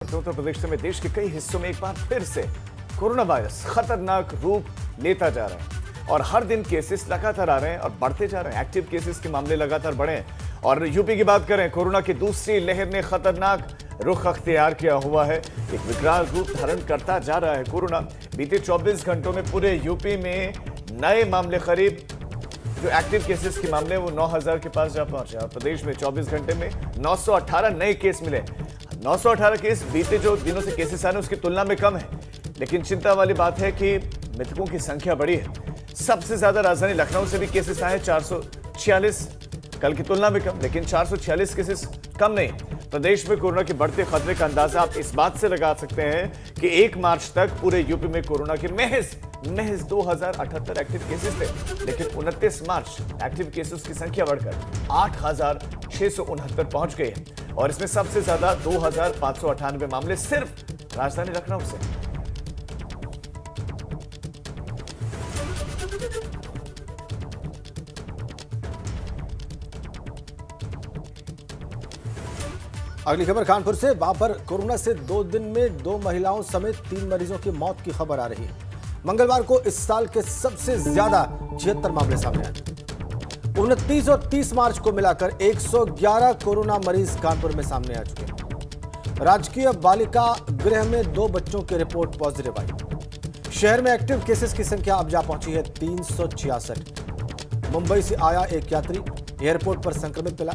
उत्तर प्रदेश समेत देश के कई हिस्सों में एक बार फिर से कोरोना वायरस खतरनाक रूप लेता जा रहा है और हर दिन केसेस लगातार आ रहे हैं और बढ़ते जा रहे हैं। एक्टिव केसेस के मामले लगातार बढ़े हैं और यूपी की बात करें, कोरोना की दूसरी लहर ने खतरनाक रुख अख्तियार किया हुआ है। एक विकराल रूप धारण करता जा रहा है कोरोना। बीते 24 घंटों में पूरे यूपी में नए मामले करीब जो एक्टिव केसेस के मामले वो 9000 के पास जा पहुंचे और प्रदेश में 24 घंटे में 918 नए केस मिले। 918 केस बीते जो दिनों से केसेस आए उसकी तुलना में कम है, लेकिन चिंता वाली बात है कि मृतकों की संख्या बढ़ी है। सबसे ज्यादा राजधानी लखनऊ से भी केसेस आए 446, कल की तुलना में कम, लेकिन 446 केसेस कम नहीं। प्रदेश में कोरोना के बढ़ते खतरे का अंदाजा आप इस बात से लगा सकते हैं कि 1 मार्च तक पूरे यूपी में कोरोना के महज 2078 एक्टिव केसेस थे, लेकिन 29 मार्च एक्टिव केसेस की संख्या बढ़कर 8669 पहुंच गई है और इसमें सबसे ज्यादा 2598 मामले सिर्फ राजधानी लखनऊ से। अगली खबर कानपुर से। वहां पर कोरोना से 2 दिन में 2 महिलाओं समेत 3 मरीजों की मौत की खबर आ रही है। मंगलवार को इस साल के सबसे ज्यादा 76 मामले सामने आए। 29 और 30 मार्च को मिलाकर 111 कोरोना मरीज कानपुर में सामने आ चुके हैं। राजकीय बालिका गृह में 2 बच्चों की रिपोर्ट पॉजिटिव आई। शहर में एक्टिव केसेस की संख्या अब जा पहुंची है 366। मुंबई से आया एक यात्री एयरपोर्ट पर संक्रमित मिला।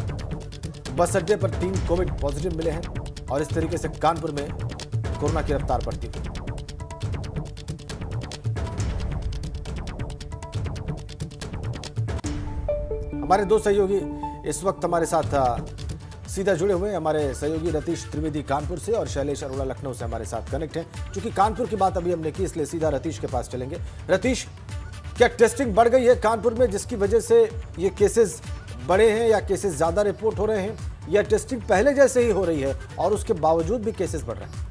बस अड्डे पर 3 कोविड पॉजिटिव मिले हैं और इस तरीके से कानपुर में कोरोना की रफ्तार बढ़ती है। हमारे 2 सहयोगी इस वक्त हमारे साथ सीधा जुड़े हुए हैं। हमारे सहयोगी रतीश त्रिवेदी कानपुर से और शैलेश अरोड़ा लखनऊ से हमारे साथ कनेक्ट हैं। चूंकि कानपुर की बात अभी हमने की, इसलिए सीधा रतीश के पास चलेंगे। रतीश, क्या टेस्टिंग बढ़ गई है कानपुर में जिसकी वजह से ये केसेस बड़े हैं या केसेस ज्यादा रिपोर्ट हो रहे हैं, या टेस्टिंग पहले जैसे ही हो रही है और उसके बावजूद भी केसेस बढ़ रहे हैं?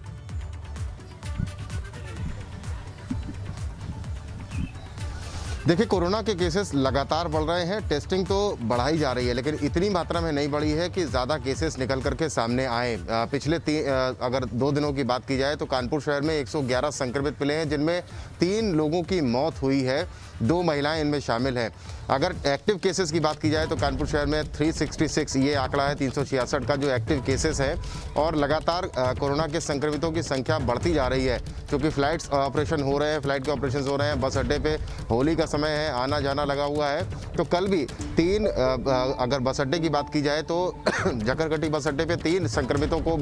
देखिए, कोरोना के केसेस लगातार बढ़ रहे हैं। टेस्टिंग तो बढ़ाई जा रही है, लेकिन इतनी मात्रा में नहीं बढ़ी है कि ज़्यादा केसेस निकल करके सामने आए। पिछले अगर 2 दिनों की बात की जाए तो कानपुर शहर में 111 संक्रमित मिले हैं, जिनमें 3 लोगों की मौत हुई है, 2 महिलाएं इनमें शामिल हैं। अगर एक्टिव केसेस की बात की जाए तो कानपुर शहर में 366 ये आंकड़ा है, 366 का जो एक्टिव केसेस है और लगातार कोरोना के संक्रमितों की संख्या बढ़ती जा रही है। क्योंकि फ्लाइट्स ऑपरेशन हो रहे हैं, फ्लाइट के ऑपरेशन हो रहे हैं, बस अड्डे पे होली का समय है, आना जाना लगा हुआ है। तो कल भी 3 अगर बस अड्डे की बात की जाए तो जकरकटी बस अड्डे पे 3 संक्रमितों को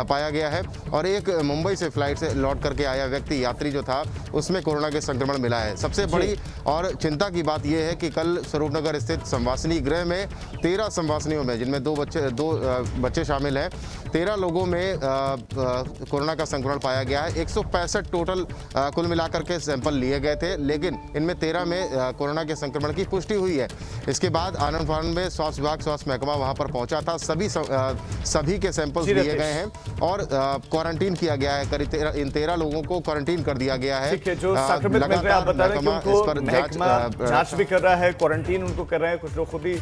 पाया गया है और एक मुंबई से फ्लाइट से लौट करके आया व्यक्ति यात्री जो था उसमें कोरोना के संक्रमण मिला है। सबसे बड़ी और चिंता की बात यह है कि कल स्वरूपनगर स्थित संवासनी गृह में 13 संवासनियों में, जिनमें 2 बच्चे शामिल हैं, 13 लोगों में कोरोना का संक्रमण पाया गया है। 165 टोटल कुल मिलाकर के सैंपल लिए गए थे, लेकिन इनमें 13 में कोरोना के संक्रमण की पुष्टि हुई है। इसके बाद आनंद फानन में स्वास्थ्य विभाग, स्वास्थ्य महकमा वहां पर पहुंचा था। सभी के सैंपल्स लिए गए हैं और क्वारंटीन किया गया है। करीब इन 13 लोगों को क्वारंटीन कर दिया गया है। जो संक्रमित मिल रहे हैं, आप बता रहे हैं कि उनको महकमा जांच भी कर रहा है, क्वारंटीन उनको कर रहे हैं, कुछ लोग खुद ही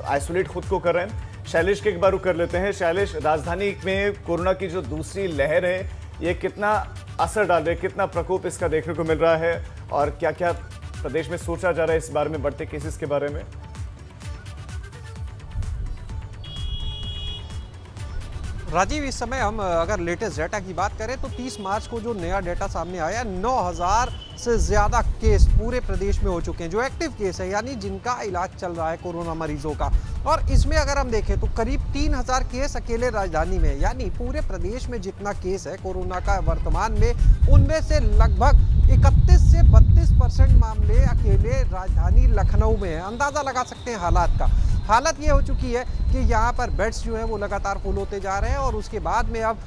आइसोलेट खुद को कर रहे हैं। शैलेश के एक बार रुक कर लेते हैं। शैलेश, राजधानी में कोरोना की जो दूसरी लहर है ये कितना असर डाल रही है, कितना प्रकोप इसका देखने को मिल रहा है और क्या क्या प्रदेश में सोचा जा रहा है इस बारे में, बढ़ते केसेस के बारे में? राजीव, इस समय हम अगर लेटेस्ट डाटा की बात करें तो 30 मार्च को जो नया डाटा सामने आया, 9000 से ज़्यादा केस पूरे प्रदेश में हो चुके हैं जो एक्टिव केस है, यानी जिनका इलाज चल रहा है कोरोना मरीजों का। और इसमें अगर हम देखें तो करीब 3000 केस अकेले राजधानी में, यानी पूरे प्रदेश में जितना केस है कोरोना का वर्तमान में, उनमें से लगभग 31 से 32% मामले अकेले राजधानी लखनऊ में है। अंदाज़ा लगा सकते हैं हालात का। हालत ये हो चुकी है कि यहाँ पर बेड्स जो है वो लगातार फुल होते जा रहे हैं और उसके बाद में अब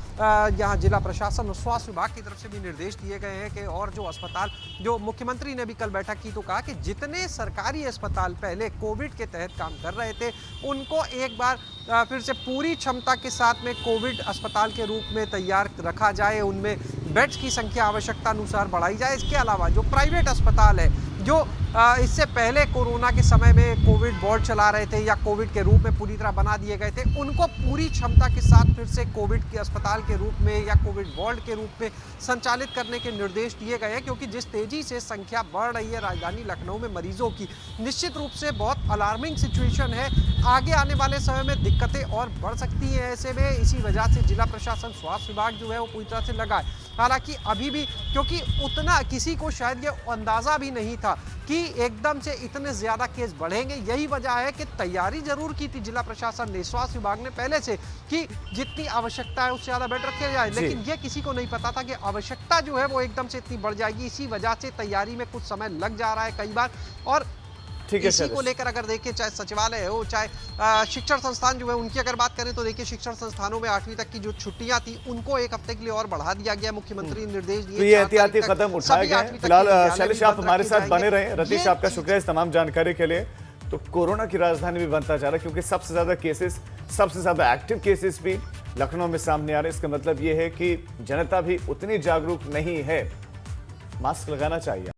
यहाँ जिला प्रशासन और स्वास्थ्य विभाग की तरफ से भी निर्देश दिए गए हैं कि और जो अस्पताल, जो मुख्यमंत्री ने भी कल बैठक की तो कहा कि जितने सरकारी अस्पताल पहले कोविड के तहत काम कर रहे थे उनको एक बार फिर से पूरी क्षमता के साथ में कोविड अस्पताल के रूप में तैयार रखा जाए, उनमें बेड्स की संख्या आवश्यकता अनुसार बढ़ाई जाए। इसके अलावा जो प्राइवेट अस्पताल है, जो इससे पहले कोरोना के समय में कोविड वार्ड चला रहे थे या कोविड के रूप में पूरी तरह बना दिए गए थे, उनको पूरी क्षमता के साथ फिर से कोविड के अस्पताल के रूप में या कोविड वार्ड के रूप में संचालित करने के निर्देश दिए गए हैं। क्योंकि जिस तेजी से संख्या बढ़ रही है राजधानी लखनऊ में मरीजों की, निश्चित रूप से बहुत अलार्मिंग सिचुएशन है। आगे आने वाले समय में दिक्कतें और बढ़ सकती हैं। ऐसे में इसी वजह से जिला प्रशासन, स्वास्थ्य विभाग जो है वो पूरी तरह से लगा है। हालांकि अभी भी, क्योंकि उतना किसी को शायद ये अंदाजा भी नहीं था कि एकदम से इतने ज्यादा केस बढ़ेंगे। यही वजह है कि तैयारी जरूर की थी जिला प्रशासन ने, स्वास्थ्य विभाग ने पहले से, कि जितनी आवश्यकता है उससे ज्यादा बेड रखे जाए, लेकिन ये किसी को नहीं पता था कि आवश्यकता जो है वो एकदम से इतनी बढ़ जाएगी। इसी वजह से तैयारी में कुछ समय लग जा रहा है कई बार। और इसी को लेकर अगर देखें, चाहे सचिवालय हो, चाहे शिक्षण संस्थान जो है उनकी अगर बात करें तो देखिए शिक्षण संस्थानों में 8वीं तक की जो छुट्टियां थी उनको 1 हफ्ते के लिए और बढ़ा दिया गया। मुख्यमंत्री ने निर्देश दिए, तो ये एहतियाती कदम उठाए गए। फिलहाल शैलेश, आप हमारे साथ बने रहे। रतीश, आपका शुक्रिया इस तमाम जानकारी के लिए। तो कोरोना की राजधानी भी बनता जा रहा है, क्योंकि सबसे ज्यादा केसेस, सबसे ज्यादा एक्टिव केसेस भी लखनऊ में सामने आ रहे हैं। इसका मतलब ये है कि जनता भी उतनी जागरूक नहीं है। मास्क लगाना चाहिए।